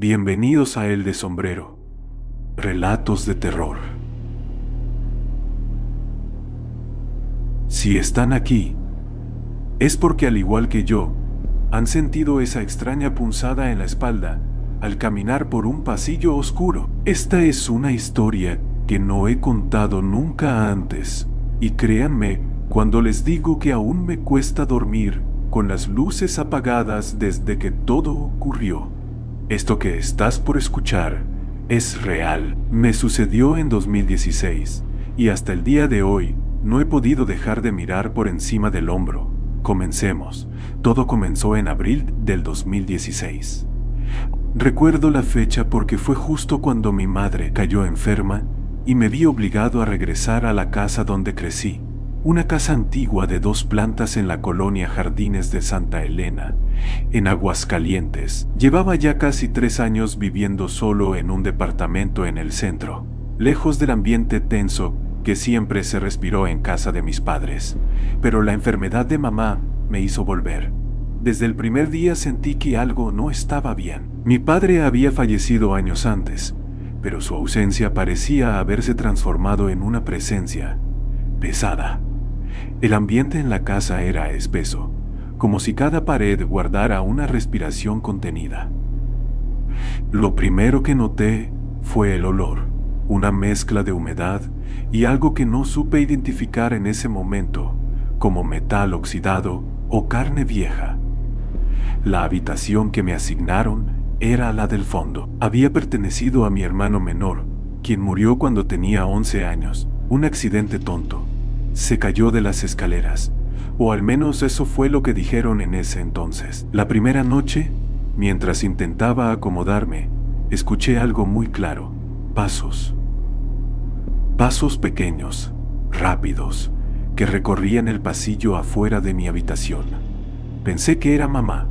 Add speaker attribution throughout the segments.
Speaker 1: Bienvenidos a El de Sombrero. Relatos de terror. Si están aquí, es porque al igual que yo, han sentido esa extraña punzada en la espalda al caminar por un pasillo oscuro. Esta es una historia que no he contado nunca antes, y créanme cuando les digo que aún me cuesta dormir con las luces apagadas desde que todo ocurrió. Esto que estás por escuchar es real. Me sucedió en 2016 y hasta el día de hoy no he podido dejar de mirar por encima del hombro. Comencemos. Todo comenzó en abril del 2016. Recuerdo la fecha porque fue justo cuando mi madre cayó enferma y me vi obligado a regresar a la casa donde crecí. Una casa antigua de 2 plantas en la colonia Jardines de Santa Elena, en Aguascalientes. Llevaba ya casi 3 años viviendo solo en un departamento en el centro, lejos del ambiente tenso que siempre se respiró en casa de mis padres. Pero la enfermedad de mamá me hizo volver. Desde el primer día sentí que algo no estaba bien. Mi padre había fallecido años antes, pero su ausencia parecía haberse transformado en una presencia pesada. El ambiente en la casa era espeso, como si cada pared guardara una respiración contenida. Lo primero que noté fue el olor, una mezcla de humedad y algo que no supe identificar en ese momento, como metal oxidado o carne vieja. La habitación que me asignaron era la del fondo. Había pertenecido a mi hermano menor, quien murió cuando tenía 11 años, un accidente tonto. Se cayó de las escaleras, o al menos eso fue lo que dijeron en ese entonces. La primera noche, mientras intentaba acomodarme, escuché algo muy claro: pasos. Pasos pequeños, rápidos, que recorrían el pasillo afuera de mi habitación. Pensé que era mamá.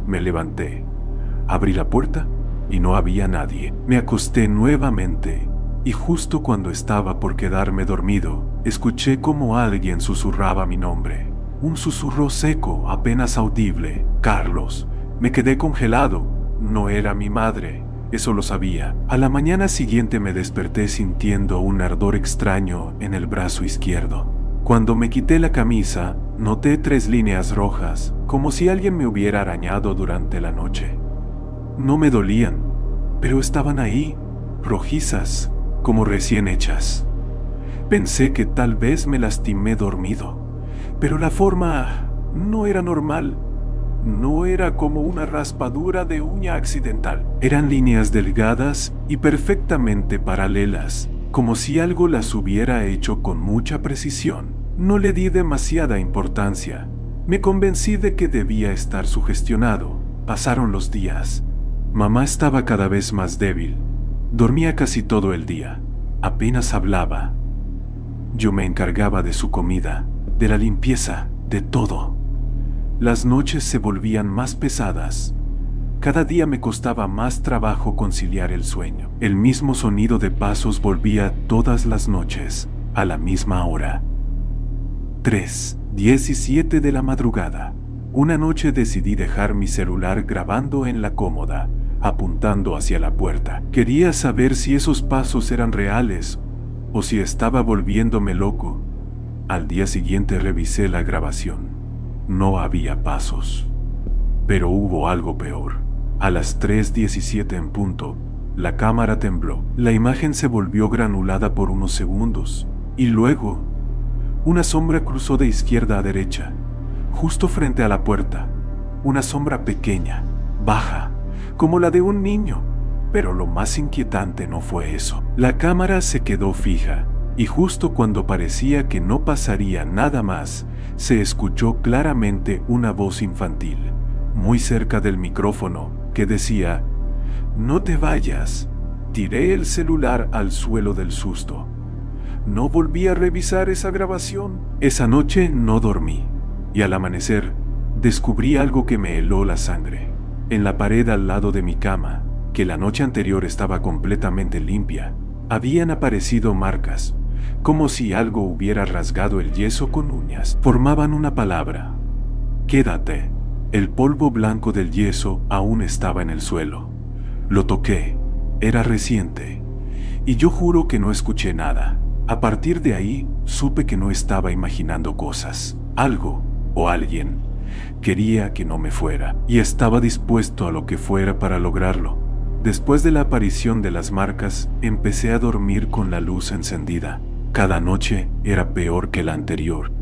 Speaker 1: Me levanté, abrí la puerta y no había nadie. Me acosté nuevamente y justo cuando estaba por quedarme dormido, escuché como alguien susurraba mi nombre. Un susurro seco, apenas audible. Carlos. Me quedé congelado. No era mi madre, eso lo sabía. A la mañana siguiente me desperté sintiendo un ardor extraño en el brazo izquierdo. Cuando me quité la camisa, noté 3 líneas rojas, como si alguien me hubiera arañado durante la noche. No me dolían, pero estaban ahí, rojizas, como recién hechas. Pensé que tal vez me lastimé dormido, pero la forma no era normal. No era como una raspadura de uña accidental. Eran líneas delgadas y perfectamente paralelas, como si algo las hubiera hecho con mucha precisión. No le di demasiada importancia. Me convencí de que debía estar sugestionado. Pasaron los días. Mamá estaba cada vez más débil. Dormía casi todo el día. Apenas hablaba. Yo me encargaba de su comida, de la limpieza, de todo. Las noches se volvían más pesadas. Cada día me costaba más trabajo conciliar el sueño. El mismo sonido de pasos volvía todas las noches, a la misma hora. 3:17 de la madrugada. Una noche decidí dejar mi celular grabando en la cómoda, apuntando hacia la puerta. Quería saber si esos pasos eran reales o si estaba volviéndome loco. Al día siguiente revisé la grabación. No había pasos. Pero hubo algo peor. A las 3:17 en punto, la cámara tembló. La imagen se volvió granulada por unos segundos, y luego, una sombra cruzó de izquierda a derecha, justo frente a la puerta. Una sombra pequeña, baja, como la de un niño. Pero lo más inquietante no fue eso. La cámara se quedó fija, y justo cuando parecía que no pasaría nada más, se escuchó claramente una voz infantil, muy cerca del micrófono, que decía: «No te vayas». Tiré el celular al suelo del susto. No volví a revisar esa grabación. Esa noche no dormí, y al amanecer descubrí algo que me heló la sangre. En la pared al lado de mi cama, que la noche anterior estaba completamente limpia, habían aparecido marcas, como si algo hubiera rasgado el yeso con uñas. Formaban una palabra: «Quédate». El polvo blanco del yeso aún estaba en el suelo, Lo toqué. Era reciente. Y yo juro que no escuché nada. A partir de ahí, supe que no estaba imaginando cosas. Algo, o alguien, quería que no me fuera, y estaba dispuesto a lo que fuera para lograrlo. Después de la aparición de las marcas, empecé a dormir con la luz encendida. Cada noche era peor que la anterior.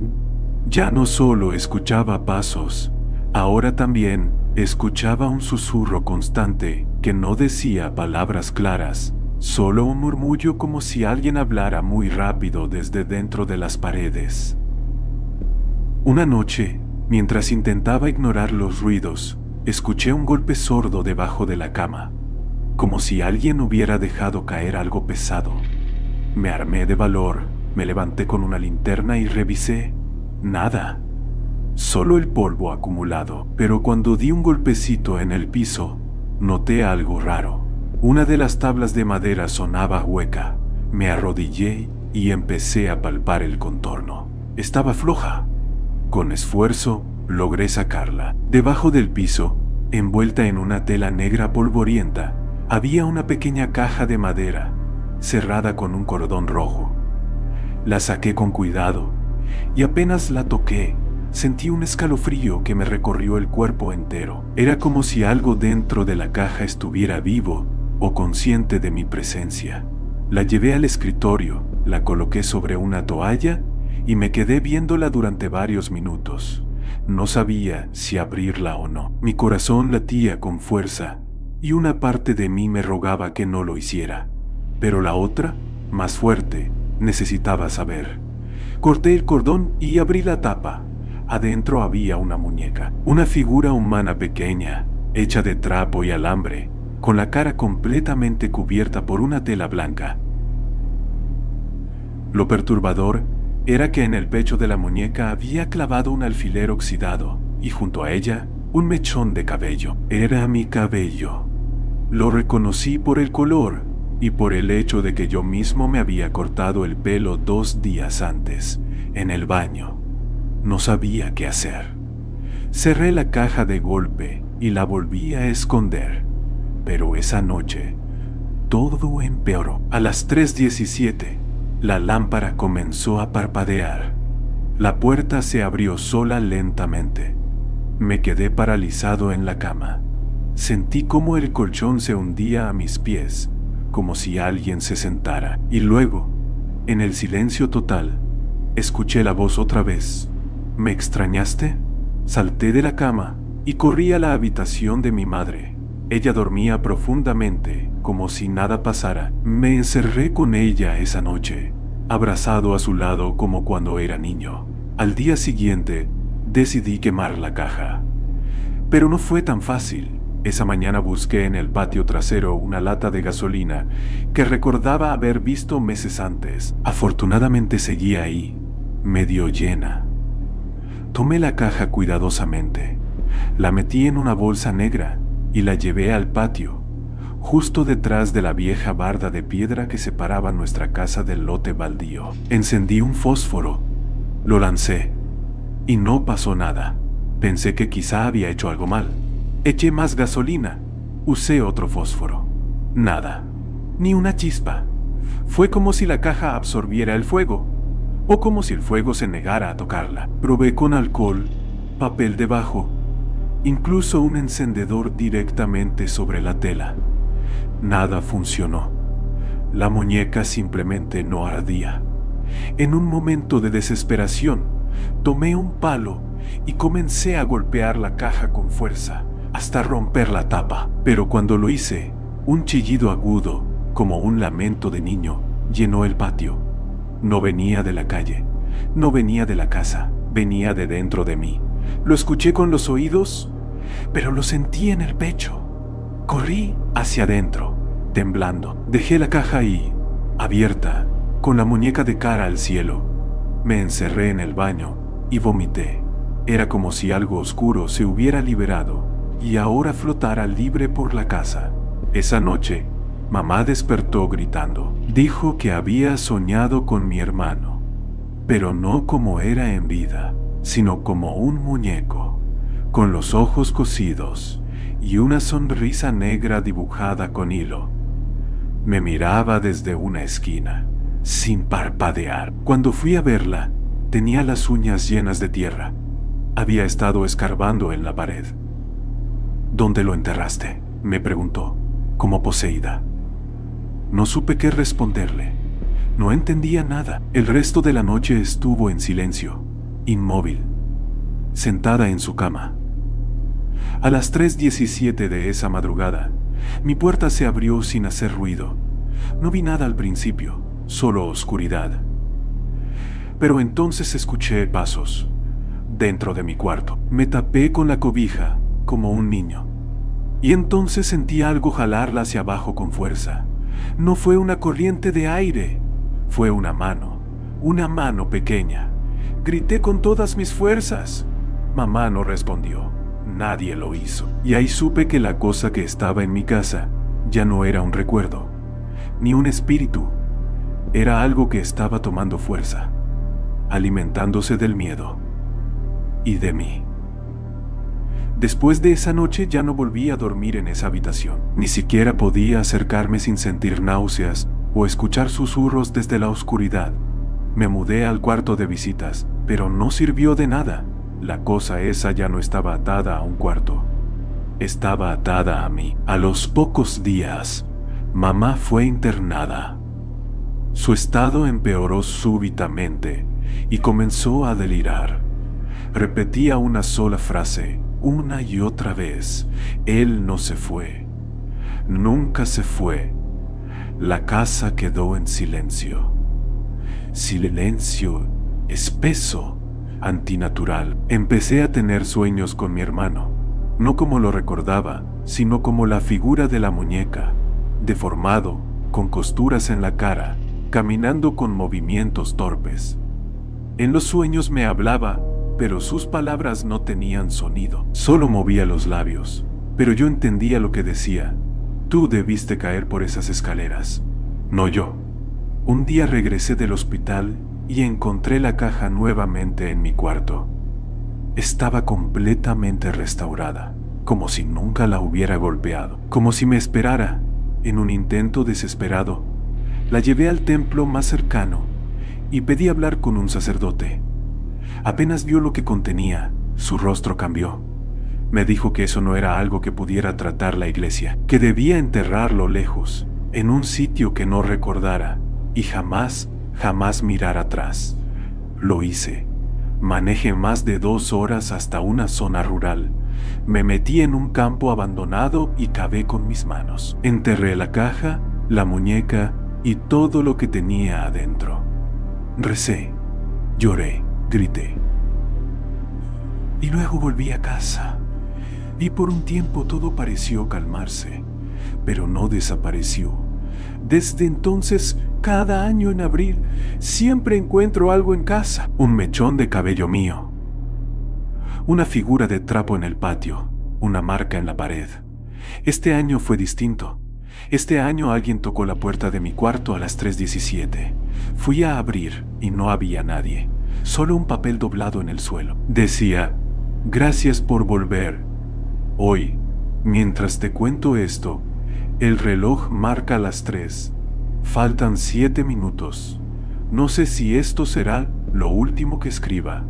Speaker 1: Ya no solo escuchaba pasos, ahora también escuchaba un susurro constante que no decía palabras claras, solo un murmullo como si alguien hablara muy rápido desde dentro de las paredes. Una noche, mientras intentaba ignorar los ruidos, escuché un golpe sordo debajo de la cama, como si alguien hubiera dejado caer algo pesado. Me armé de valor, me levanté con una linterna y revisé. Nada. Solo el polvo acumulado. Pero cuando di un golpecito en el piso, noté algo raro. Una de las tablas de madera sonaba hueca. Me arrodillé y empecé a palpar el contorno. Estaba floja. Con esfuerzo, logré sacarla. Debajo del piso, envuelta en una tela negra polvorienta, había una pequeña caja de madera, cerrada con un cordón rojo. La saqué con cuidado, y apenas la toqué, sentí un escalofrío que me recorrió el cuerpo entero. Era como si algo dentro de la caja estuviera vivo o consciente de mi presencia. La llevé al escritorio, la coloqué sobre una toalla y me quedé viéndola durante varios minutos. No sabía si abrirla o no. Mi corazón latía con fuerza y una parte de mí me rogaba que no lo hiciera. Pero la otra, más fuerte, necesitaba saber. Corté el cordón y abrí la tapa. Adentro había una muñeca, una figura humana pequeña, hecha de trapo y alambre, con la cara completamente cubierta por una tela blanca. Lo perturbador era que en el pecho de la muñeca había clavado un alfiler oxidado y junto a ella un mechón de cabello. Era mi cabello. Lo reconocí por el color y por el hecho de que yo mismo me había cortado el pelo 2 días antes, en el baño. No sabía qué hacer. Cerré la caja de golpe y la volví a esconder. Pero esa noche, todo empeoró. A las 3:17, la lámpara comenzó a parpadear. La puerta se abrió sola lentamente. Me quedé paralizado en la cama. Sentí como el colchón se hundía a mis pies, como si alguien se sentara. Y luego, en el silencio total, escuché la voz otra vez. ¿Me extrañaste? Salté de la cama y corrí a la habitación de mi madre. Ella dormía profundamente, como si nada pasara. Me encerré con ella esa noche, abrazado a su lado como cuando era niño. Al día siguiente, decidí quemar la caja. Pero no fue tan fácil. Esa mañana busqué en el patio trasero una lata de gasolina que recordaba haber visto meses antes. Afortunadamente seguía ahí, medio llena. Tomé la caja cuidadosamente, la metí en una bolsa negra y la llevé al patio, justo detrás de la vieja barda de piedra que separaba nuestra casa del lote baldío. Encendí un fósforo, lo lancé y no pasó nada. Pensé que quizá había hecho algo mal. Eché más gasolina, usé otro fósforo. Nada, ni una chispa. Fue como si la caja absorbiera el fuego, o como si el fuego se negara a tocarla. Probé con alcohol, papel debajo, incluso un encendedor directamente sobre la tela. Nada funcionó. La muñeca simplemente no ardía. En un momento de desesperación, tomé un palo y comencé a golpear la caja con fuerza, hasta romper la tapa. Pero cuando lo hice, un chillido agudo, como un lamento de niño, llenó el patio. No venía de la calle, no venía de la casa, venía de dentro de mí. Lo escuché con los oídos, pero lo sentí en el pecho. Corrí hacia adentro, temblando. Dejé la caja ahí, abierta, con la muñeca de cara al cielo. Me encerré en el baño y vomité. Era como si algo oscuro se hubiera liberado y ahora flotara libre por la casa. Esa noche, mamá despertó gritando. Dijo que había soñado con mi hermano, pero no como era en vida, sino como un muñeco, con los ojos cosidos y una sonrisa negra dibujada con hilo. Me miraba desde una esquina, sin parpadear. Cuando fui a verla, tenía las uñas llenas de tierra. Había estado escarbando en la pared. ¿Dónde lo enterraste?, me preguntó, como poseída. No supe qué responderle. No entendía nada. El resto de la noche estuvo en silencio, inmóvil, sentada en su cama. A las 3:17 de esa madrugada, mi puerta se abrió sin hacer ruido. No vi nada al principio, solo oscuridad. Pero entonces escuché pasos dentro de mi cuarto. Me tapé con la cobija como un niño. Y entonces sentí algo jalarla hacia abajo con fuerza. No fue una corriente de aire, fue una mano pequeña. Grité con todas mis fuerzas. Mamá no respondió, nadie lo hizo. Y ahí supe que la cosa que estaba en mi casa ya no era un recuerdo, ni un espíritu. Era algo que estaba tomando fuerza, alimentándose del miedo y de mí. Después de esa noche ya no volví a dormir en esa habitación. Ni siquiera podía acercarme sin sentir náuseas o escuchar susurros desde la oscuridad. Me mudé al cuarto de visitas, pero no sirvió de nada. La cosa esa ya no estaba atada a un cuarto. Estaba atada a mí. A los pocos días, mamá fue internada. Su estado empeoró súbitamente y comenzó a delirar. Repetía una sola frase, una y otra vez. Él no se fue. Nunca se fue. La casa quedó en silencio. Silencio espeso, antinatural. Empecé a tener sueños con mi hermano, no como lo recordaba, sino como la figura de la muñeca, deformado, con costuras en la cara, caminando con movimientos torpes. En los sueños me hablaba, pero sus palabras no tenían sonido. Solo movía los labios, pero yo entendía lo que decía. Tú debiste caer por esas escaleras, no yo. Un día regresé del hospital y encontré la caja nuevamente en mi cuarto. Estaba completamente restaurada, como si nunca la hubiera golpeado, como si me esperara. En un intento desesperado, la llevé al templo más cercano y pedí hablar con un sacerdote. Apenas vio lo que contenía, su rostro cambió. Me dijo que eso no era algo que pudiera tratar la iglesia, que debía enterrarlo lejos, en un sitio que no recordara, y jamás mirar atrás. Lo hice. Manejé más de 2 horas hasta una zona rural. Me metí en un campo abandonado y cavé con mis manos. Enterré la caja, la muñeca y todo lo que tenía adentro. Recé, lloré, grité. Y luego volví a casa. Y por un tiempo todo pareció calmarse, pero no desapareció. Desde entonces, cada año en abril, siempre encuentro algo en casa. Un mechón de cabello mío, una figura de trapo en el patio, una marca en la pared. Este año fue distinto. Este año alguien tocó la puerta de mi cuarto a las 3:17. Fui a abrir y no había nadie, solo un papel doblado en el suelo. Decía, gracias por volver. Hoy, mientras te cuento esto, el reloj marca las 3. Faltan 7 minutos. No sé si esto será lo último que escriba,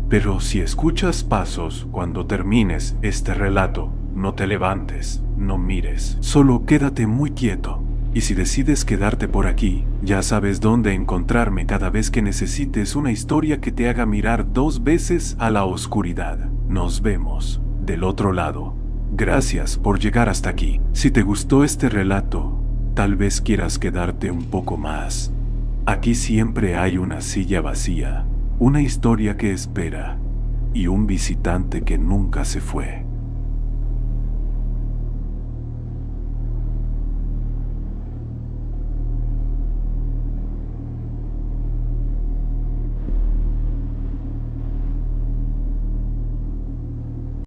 Speaker 1: pero si escuchas pasos cuando termines este relato, no te levantes, no mires, solo quédate muy quieto. Y si decides quedarte por aquí, ya sabes dónde encontrarme cada vez que necesites una historia que te haga mirar 2 veces a la oscuridad. Nos vemos del otro lado. Gracias por llegar hasta aquí. Si te gustó este relato, tal vez quieras quedarte un poco más. Aquí siempre hay una silla vacía, una historia que espera y un visitante que nunca se fue.